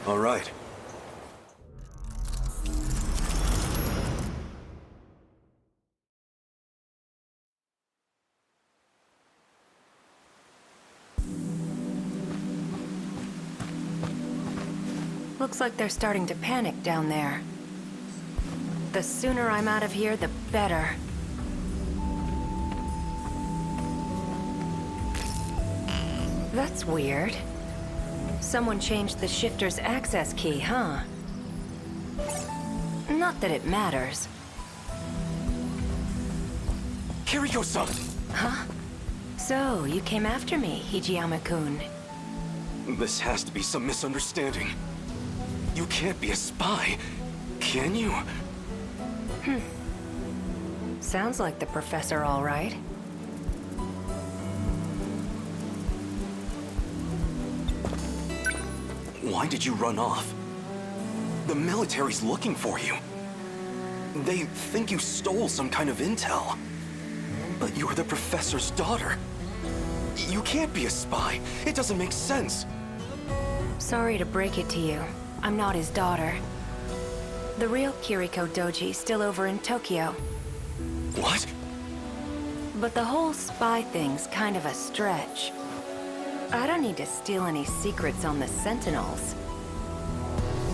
All right. Looks like they're starting to panic down there. The sooner I'm out of here, the better. That's weird. Someone changed the shifter's access key, huh? Not that it matters. Kiriko-san! Huh? So, you came after me, Hijiyama-kun. This has to be some misunderstanding. You can't be a spy, can you? Sounds like the professor, all right. Why did you run off? The military's looking for you. They think you stole some kind of intel. But you're the professor's daughter. You can't be a spy. It doesn't make sense. Sorry to break it to you. I'm not his daughter. The real Kiriko Doji's still over in Tokyo. What? But the whole spy thing's kind of a stretch. I don't need to steal any secrets on the Sentinels.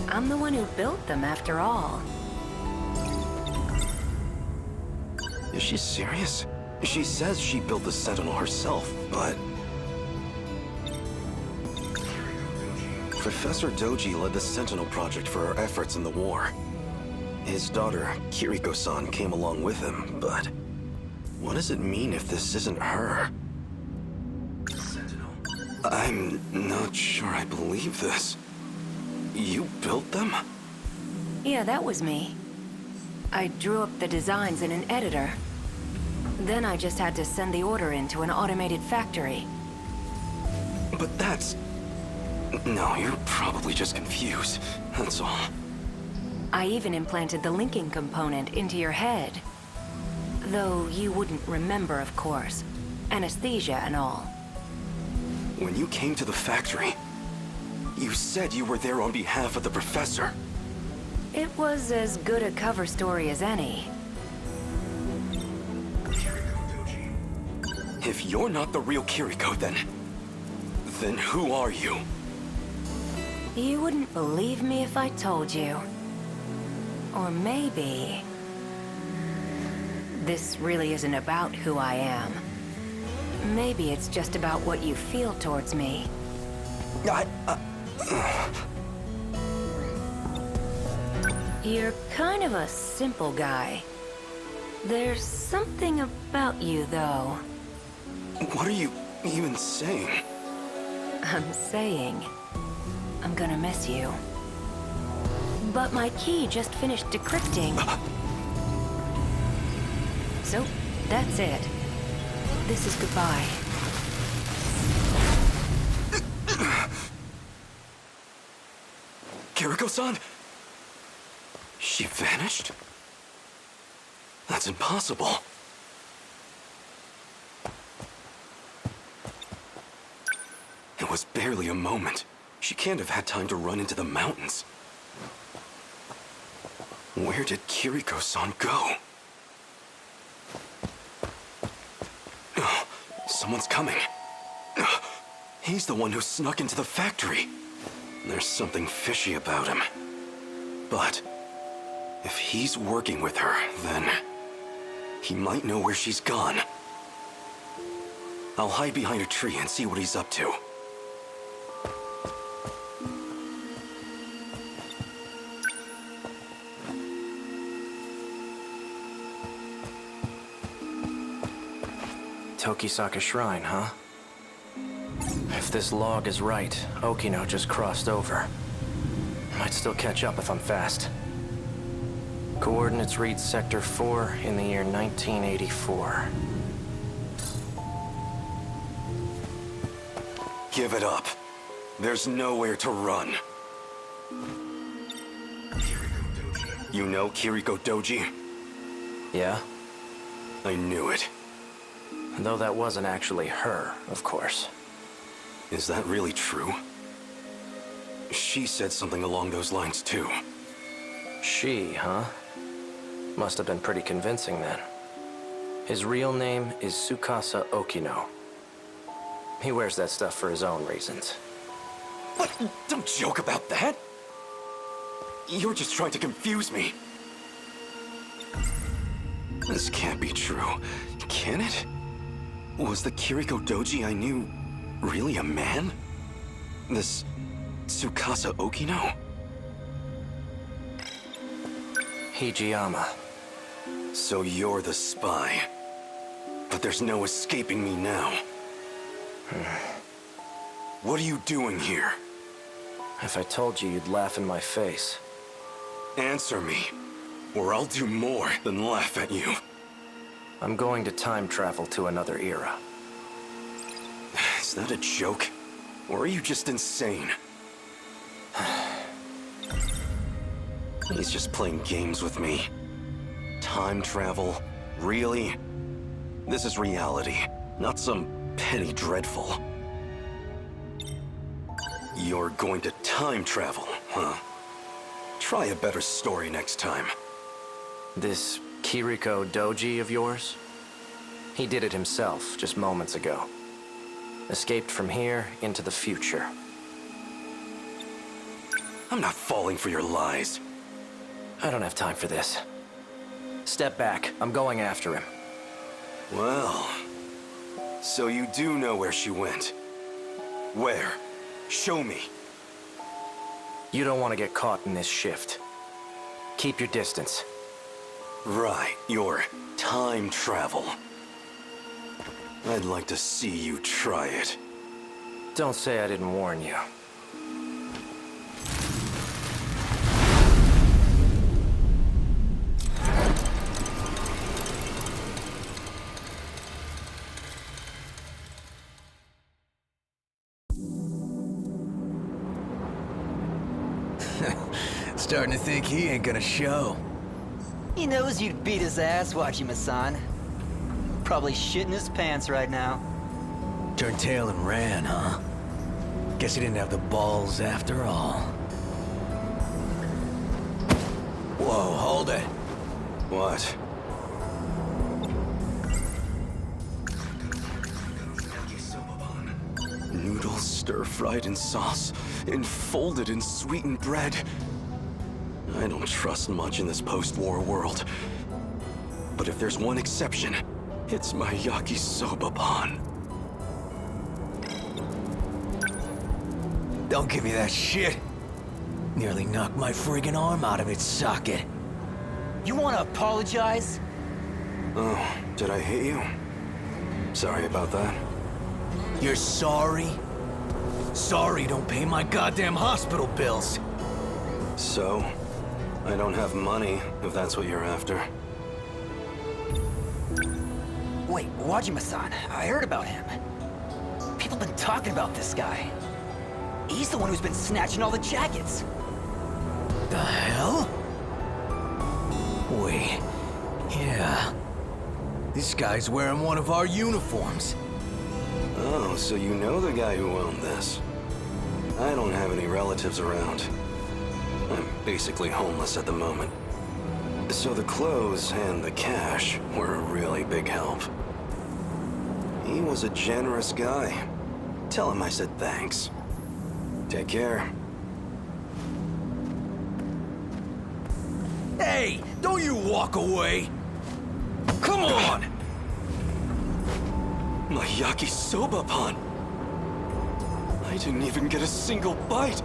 I'm the one who built them, after all. Is she serious? She says she built the Sentinel herself, but... Professor Doji led the Sentinel project for our efforts in the war. His daughter, Kiriko-san, came along with him, but... what does it mean if this isn't her? Sentinel. I'm not sure I believe this. You built them? Yeah, that was me. I drew up the designs in an editor. Then I just had to send the order in to an automated factory. But that's... No, you're probably just confused. That's all. I even implanted the linking component into your head. Though you wouldn't remember, of course. Anesthesia and all. When you came to the factory, you said you were there on behalf of the professor. It was as good a cover story as any. If you're not the real Kiriko, then who are you? You wouldn't believe me if I told you. Or maybe... this really isn't about who I am. Maybe it's just about what you feel towards me. You're kind of a simple guy. There's something about you, though. What are you even saying? I'm saying... I'm gonna miss you. But my key just finished decrypting. So, that's it. This is goodbye. Kiriko-san? She vanished? That's impossible. It was barely a moment. She can't have had time to run into the mountains. Where did Kiriko-san go? Someone's coming. He's the one who snuck into the factory. There's something fishy about him. But if he's working with her, then he might know where she's gone. I'll hide behind a tree and see what he's up to. Tokisaka Shrine, huh? If this log is right, Okino just crossed over. Might still catch up if I'm fast. Coordinates read Sector 4 in the year 1984. Give it up. There's nowhere to run. You know Kiriko Doji? Yeah? I knew it. Though that wasn't actually her, of course. Is that really true? she said something along those lines too. She, huh? Must have been pretty convincing then. His real name is Tsukasa Okino. He wears that stuff for his own reasons. What? Don't joke about that! You're just trying to confuse me. This can't be true. Can it? Was the Kiriko Doji I knew really a man? This Tsukasa Okino? Hijiyama. So you're the spy. But there's no escaping me now. What are you doing here? If I told you, you'd laugh in my face. Answer me, or I'll do more than laugh at you. I'm going to time travel to another era. Is that a joke? Or are you just insane? He's just playing games with me. Time travel? Really? This is reality, not some petty dreadful. You're going to time travel, huh? Try a better story next time. This Kiriko Doji of yours? He did it himself just moments ago. Escaped from here into the future. I'm not falling for your lies. I don't have time for this. Step back. I'm going after him. Well, so you do know where she went. Where? Show me. You don't want to get caught in this shift. Keep your distance. Right, your time travel. I'd like to see you try it. Don't say I didn't warn you. Starting to think he ain't gonna show. He knows you'd beat his ass, Wajima-san. Probably shitting his pants right now. Turned tail and ran, huh? Guess he didn't have the balls after all. Whoa, hold it. What? Noodles stir-fried in sauce, enfolded in sweetened bread. I don't trust much in this post-war world. But if there's one exception, it's my yakisoba pan. Don't give me that shit. Nearly knocked my friggin' arm out of its socket. You wanna apologize? Oh, did I hit you? Sorry about that. You're sorry? Sorry don't pay my goddamn hospital bills. So, I don't have money, if that's what you're after. Wait, Wajima-san, I heard about him. People been talking about this guy. He's the one who's been snatching all the jackets. The hell? Wait, yeah. This guy's wearing one of our uniforms. Oh, so you know the guy who owned this. I don't have any relatives around. I'm basically homeless at the moment. So the clothes and the cash were a really big help. He was a generous guy. Tell him I said thanks. Take care. Hey, don't you walk away! Come on! My yakisoba pan! I didn't even get a single bite!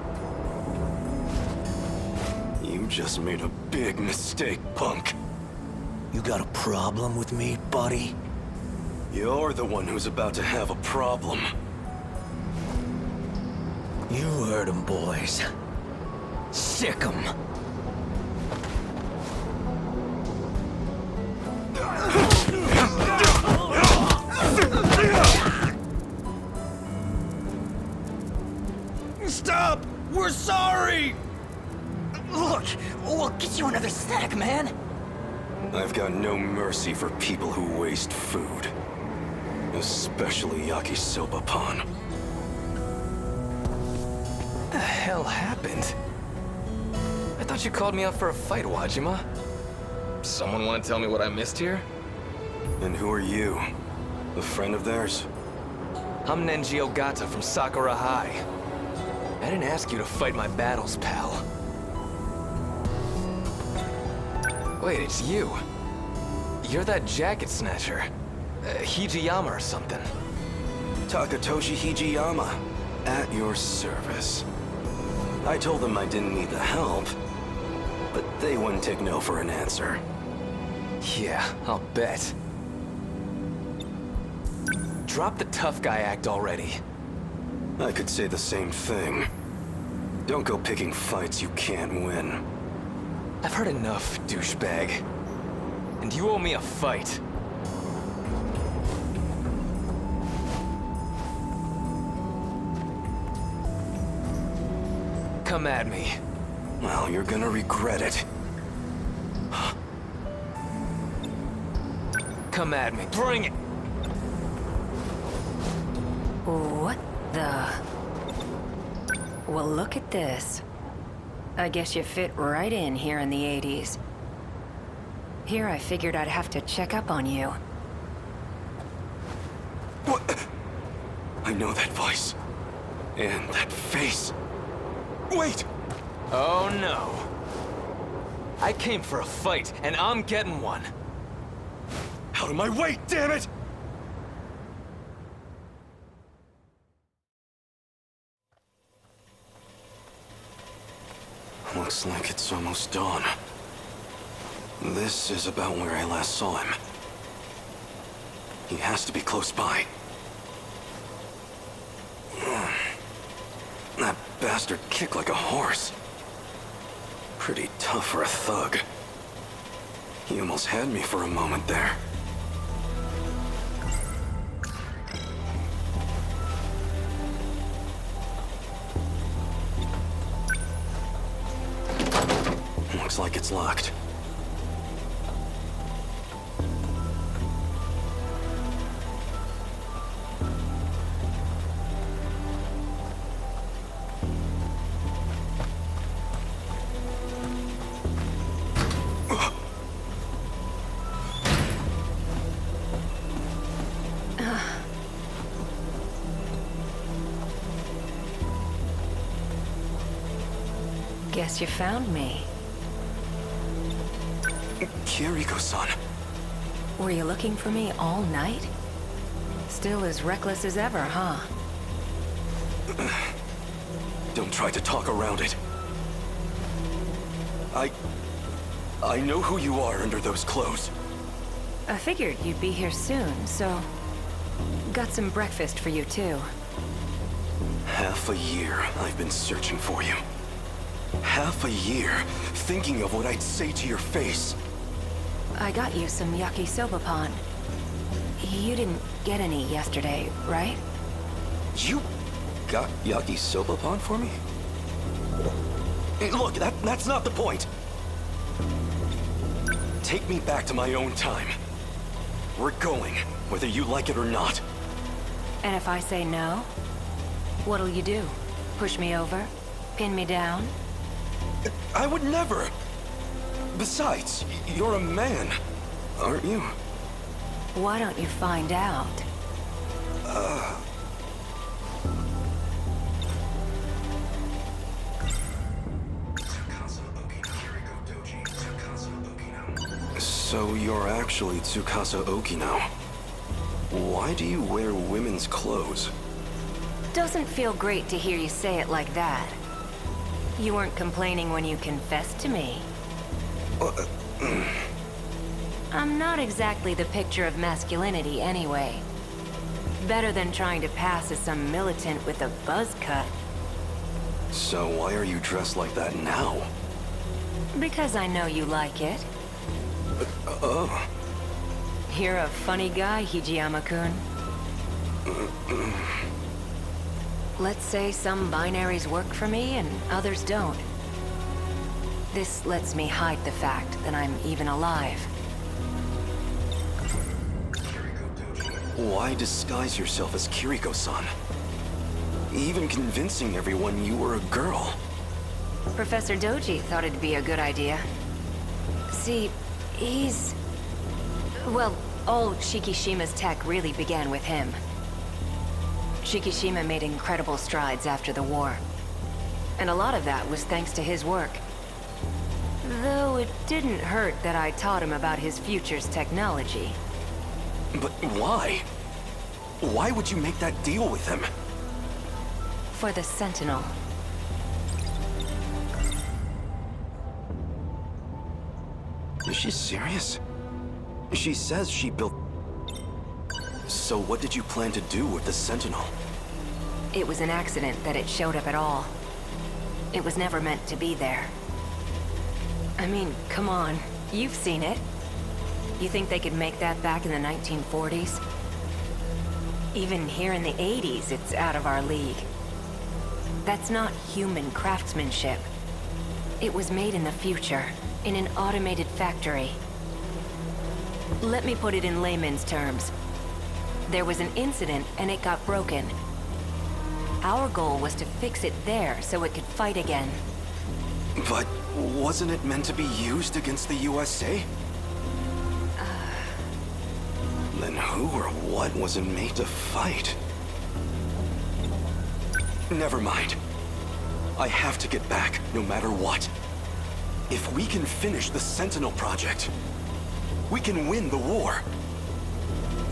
You just made a big mistake, punk. You got a problem with me, buddy? You're the one who's about to have a problem. You heard him, boys. Sick 'em. Stop! We're sorry! Look, we'll get you another snack, man. I've got no mercy for people who waste food. Especially yakisoba pan. hell happened? I thought you called me up for a fight, Wajima. Someone want to tell me what I missed here? And who are you? A friend of theirs? I'm Nenji Ogata from Sakura High. I didn't ask you to fight my battles, pal. Wait, it's you. You're that jacket snatcher. Hijiyama or something. Takatoshi Hijiyama. At your service. I told them I didn't need the help, but they wouldn't take no for an answer. Yeah, I'll bet. Drop the tough guy act already. I could say the same thing. Don't go picking fights you can't win. I've heard enough, douchebag. And you owe me a fight. Come at me. Well, you're gonna regret it. Come at me. Bring it! What the? Well, look at this. I guess you fit right in here in the 80s. Here I figured I'd have to check up on you. What? I know that voice. And that face. Wait! Oh no. I came for a fight, and I'm getting one. Out of my way, damn it! Looks like it's almost dawn. This is about where I last saw him. He has to be close by. That bastard kicked like a horse. Pretty tough for a thug. He almost had me for a moment there. Looks like it's locked. Guess you found me. Kiriko-san. Were you looking for me all night? Still as reckless as ever, huh? Don't try to talk around it. I know who you are under those clothes. I figured you'd be here soon, so... got some breakfast for you, too. Half a year I've been searching for you. Half a year thinking of what I'd say to your face. I got you some yakisoba-pan. You didn't get any yesterday, right? You got yakisoba-pan for me? Hey, look, that's not the point. Take me back to my own time. We're going, whether you like it or not. And if I say no, what'll you do? Push me over? Pin me down? I would never. Besides, you're a man, aren't you? Why don't you find out? So you're actually Tsukasa Okino. Why do you wear women's clothes? Doesn't feel great to hear you say it like that. You weren't complaining when you confessed to me. I'm not exactly the picture of masculinity anyway. Better than trying to pass as some militant with a buzz cut. So why are you dressed like that now? Because I know you like it. Oh. You're a funny guy, Hijiyama-kun. Let's say some binaries work for me and others don't. This lets me hide the fact that I'm even alive. Why disguise yourself as Kiriko-san? even convincing everyone you were a girl. Professor Doji thought it'd be a good idea. See, he's... Well, all Shikishima's tech really began with him. Shikishima made incredible strides after the war. And a lot of that was thanks to his work. Though it didn't hurt that I taught him about his future's technology. But why? Why would you make that deal with him? For the Sentinel. Is she serious? She says she built... So what did you plan to do with the Sentinel? It was an accident that it showed up at all. It was never meant to be there. I mean, come on. You've seen it. You think they could make that back in the 1940s? Even here in the 80s, it's out of our league. That's not human craftsmanship. It was made in the future, in an automated factory. Let me put it in layman's terms. There was an incident and it got broken. Our goal was to fix it there so it could fight again. But wasn't it meant to be used against the USA? Then who or what was it made to fight? Never mind. I have to get back, no matter what. If we can finish the Sentinel project, we can win the war.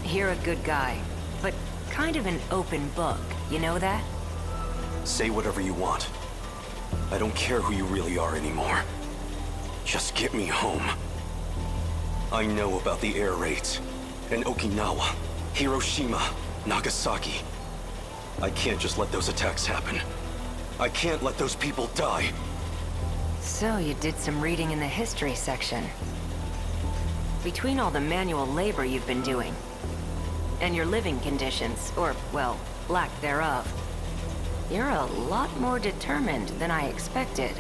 You're a good guy, but kind of an open book, you know that? Say whatever you want. I don't care who you really are anymore. Just get me home. I know about the air raids. And Okinawa, Hiroshima, Nagasaki. I can't just let those attacks happen. I can't let those people die. So you did some reading in the history section. Between all the manual labor you've been doing, and your living conditions, or, well, lack thereof, you're a lot more determined than I expected.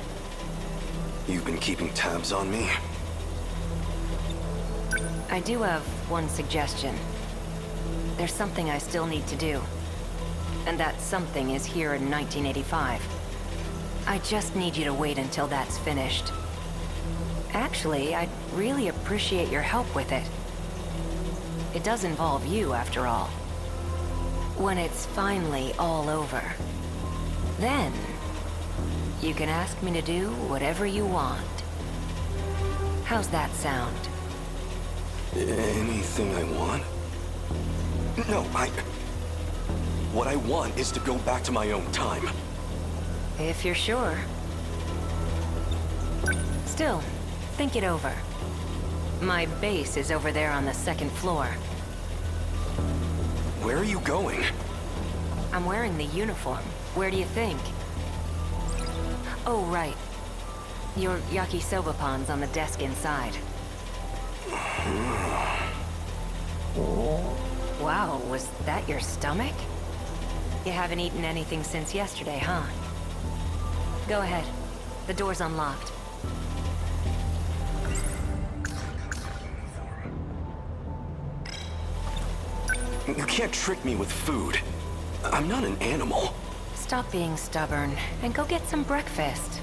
You've been keeping tabs on me? I do have one suggestion. There's something I still need to do. And that something is here in 1985. I just need you to wait until that's finished. Actually, I'd really appreciate your help with it. It does involve you, after all. When it's finally all over, then you can ask me to do whatever you want. How's that sound? Anything I want? No, What I want is to go back to my own time. If you're sure. Still, think it over. My base is over there on the second floor. Where are you going? I'm wearing the uniform. Where do you think? Oh, right. Your yakisoba pan's on the desk inside. Wow, was that your stomach? You haven't eaten anything since yesterday, huh? Go ahead. The door's unlocked. You can't trick me with food. I'm not an animal. Stop being stubborn and go get some breakfast.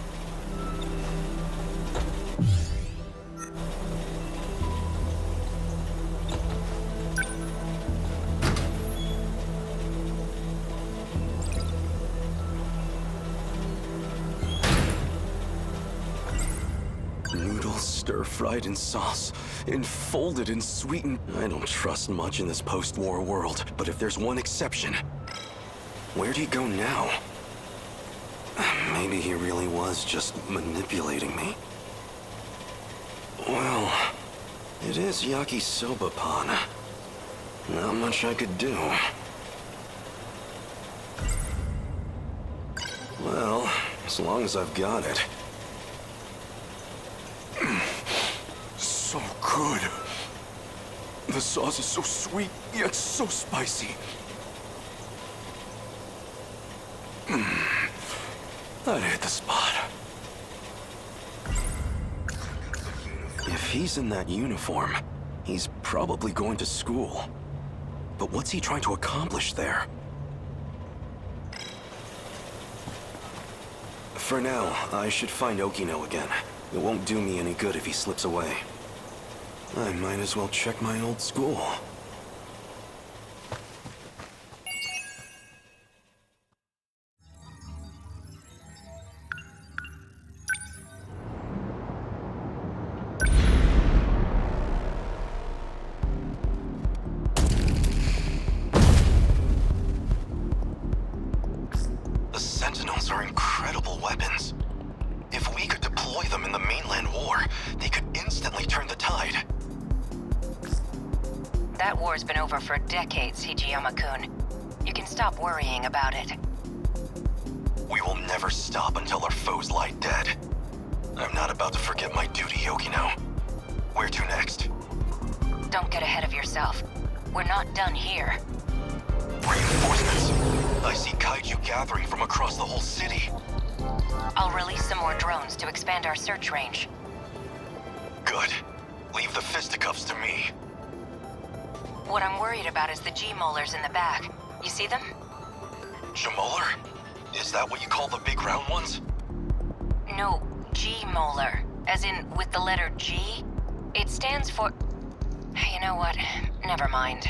Noodles stir-fried in sauce, enfolded in sweetened... I don't trust much in this post-war world, but if there's one exception... Where'd he go now? Maybe he really was just manipulating me. Well, it is yakisoba pan. Not much I could do. Well, as long as I've got it. So good. The sauce is so sweet, yet so spicy. That hit the spot. If he's in that uniform, he's probably going to school. But what's he trying to accomplish there? For now, I should find Okino again. It won't do me any good if he slips away. I might as well check my old school. The Sentinels are incredible weapons. If we could deploy them in the mainland war, they could instantly turn the tide. That war's been over for decades, Hijiyama-kun. You can stop worrying about it. We will never stop until our foes lie dead. I'm not about to forget my duty, Okino. Where to next? Don't get ahead of yourself. We're not done here. Reinforcements. I see kaiju gathering from across the whole city. I'll release some more drones to expand our search range. Good. Leave the fisticuffs to me. What I'm worried about is the G-molars in the back. You see them? Jamolar? Is that what you call the big round ones? No, G-molar. As in, with the letter G? It stands for... You know what? Never mind.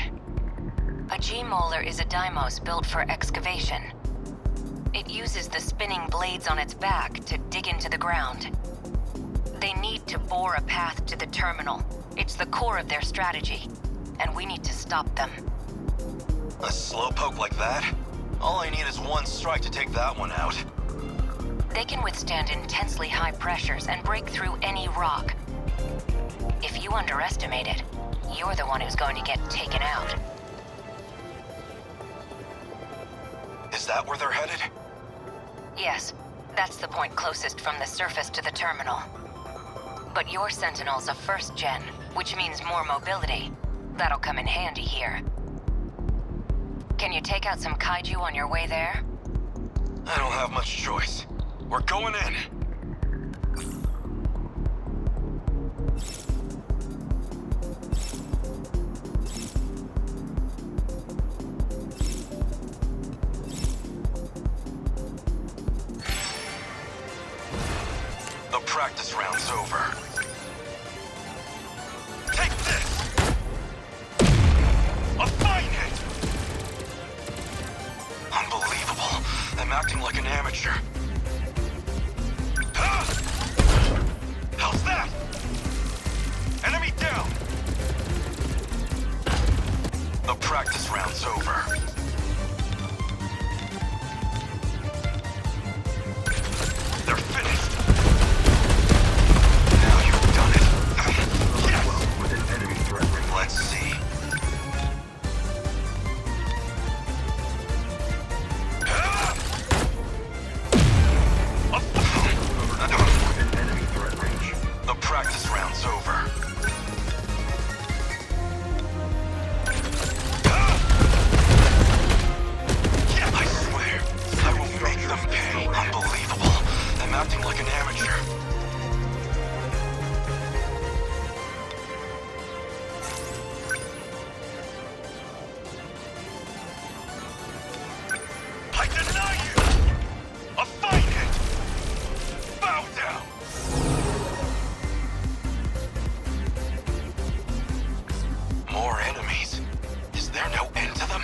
A G-molar is a Deimos built for excavation. It uses the spinning blades on its back to dig into the ground. They need to bore a path to the terminal. It's the core of their strategy, and we need to stop them. A slowpoke like that? All I need is one strike to take that one out. They can withstand intensely high pressures and break through any rock. If you underestimate it, you're the one who's going to get taken out. Is that where they're headed? Yes, that's the point closest from the surface to the terminal. But your Sentinel's a first gen, which means more mobility. That'll come in handy here. Can you take out some kaiju on your way there? I don't have much choice. We're going in. The practice round's over. Take this! A fine hit! Unbelievable. I'm acting like an amateur. Ah! How's that? Enemy down! The practice round's over. They're finished. Now you've done it. Yes! With an enemy threat. Let's see. The practice round's over. Yeah, I swear, I will make them pay. Unbelievable. I'm acting like an amateur. I deny you! A fine hit! Bow down! More enemies. Is there no end to them?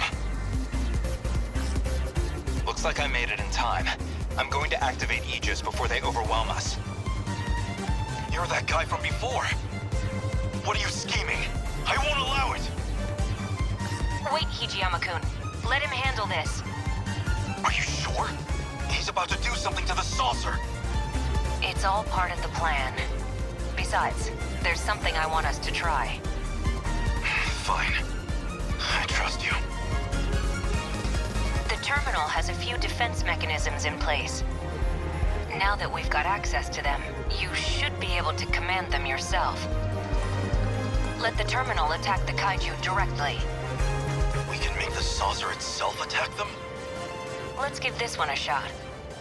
Looks like I made it in time. I'm going to activate Aegis before they overwhelm us. You're that guy from before. What are you scheming? I won't allow it! Wait, Hijiyama-kun. Let him handle this. Are you sure? He's about to do something to the saucer. It's all part of the plan. Besides, there's something I want us to try. Fine. I trust you. The terminal has a few defense mechanisms in place. Now that we've got access to them, you should be able to command them yourself. Let the terminal attack the kaiju directly. We can make the saucer itself attack them? Let's give this one a shot.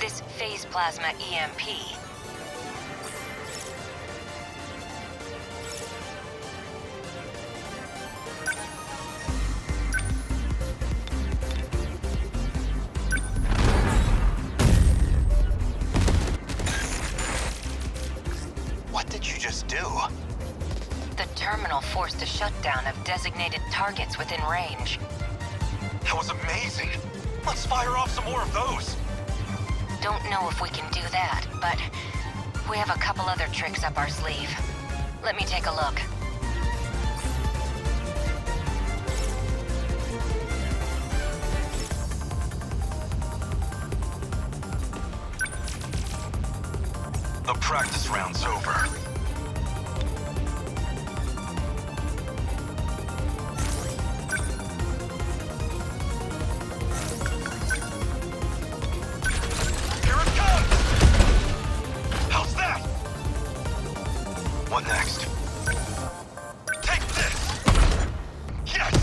This phase plasma EMP. Sentinels do? The terminal forced a shutdown of designated targets within range. That was amazing! Let's fire off some more of those! Don't know if we can do that, but we have a couple other tricks up our sleeve. Let me take a look. The practice round's over. Here it comes! How's that? What next? Take this! Yes!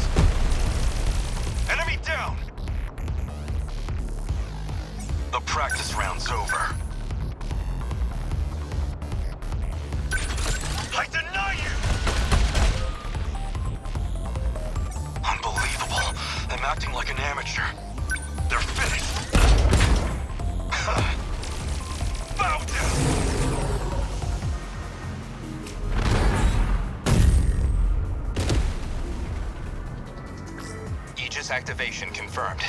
Enemy down! The practice round's over. I deny you! Unbelievable. I'm acting like an amateur. They're finished. Bow down! Aegis activation confirmed.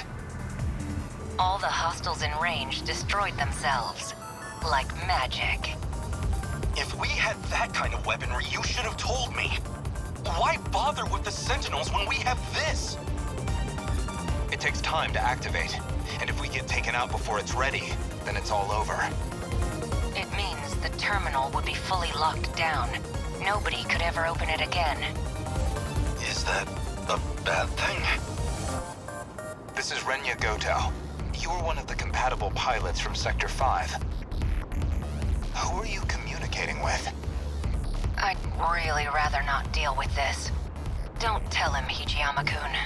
All the hostiles in range destroyed themselves. Like magic. If we had that kind of weaponry, you should have told me. Why bother with the Sentinels when we have this? It takes time to activate, and if we get taken out before it's ready, then it's all over. It means the terminal would be fully locked down. Nobody could ever open it again. Is that a bad thing? This is Renya Goto. You were one of the compatible pilots from Sector 5. Who are you communicating with? I'd really rather not deal with this. Don't tell him, Hijiyama-kun.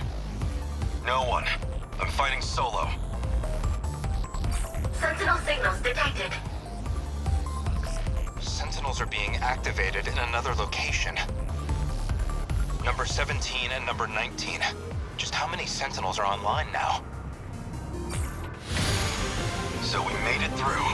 No one. I'm fighting solo. Sentinel signals detected. Sentinels are being activated in another location. Number 17 and number 19. Just how many Sentinels are online now? So we made it through.